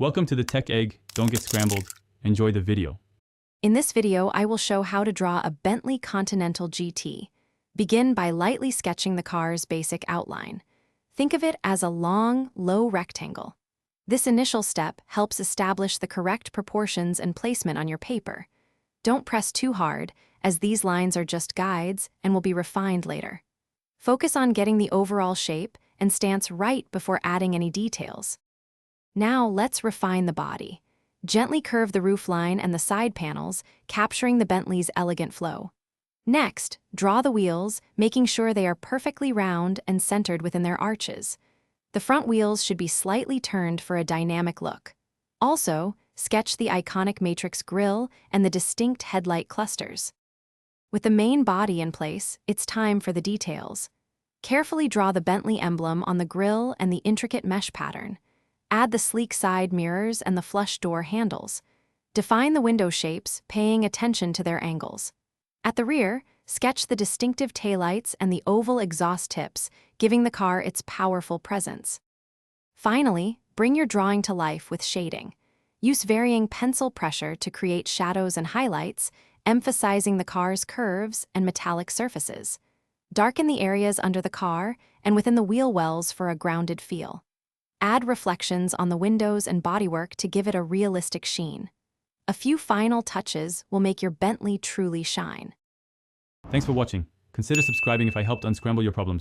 Welcome to the Tech Egg. Don't get scrambled. Enjoy the video. In this video, I will show how to draw a Bentley Continental GT. Begin by lightly sketching the car's basic outline. Think of it as a long, low rectangle. This initial step helps establish the correct proportions and placement on your paper. Don't press too hard, as these lines are just guides and will be refined later. Focus on getting the overall shape and stance right before adding any details. Now let's refine the body. Gently curve the roofline and the side panels, capturing the Bentley's elegant flow. Next, draw the wheels, making sure they are perfectly round and centered within their arches. The front wheels should be slightly turned for a dynamic look. Also, sketch the iconic matrix grille and the distinct headlight clusters. With the main body in place, it's time for the details. Carefully draw the Bentley emblem on the grille and the intricate mesh pattern. Add the sleek side mirrors and the flush door handles. Define the window shapes, paying attention to their angles. At the rear, sketch the distinctive taillights and the oval exhaust tips, giving the car its powerful presence. Finally, bring your drawing to life with shading. Use varying pencil pressure to create shadows and highlights, emphasizing the car's curves and metallic surfaces. Darken the areas under the car and within the wheel wells for a grounded feel. Add reflections on the windows and bodywork to give it a realistic sheen. A few final touches will make your Bentley truly shine. Thanks for watching. Consider subscribing if I helped unscramble your problems.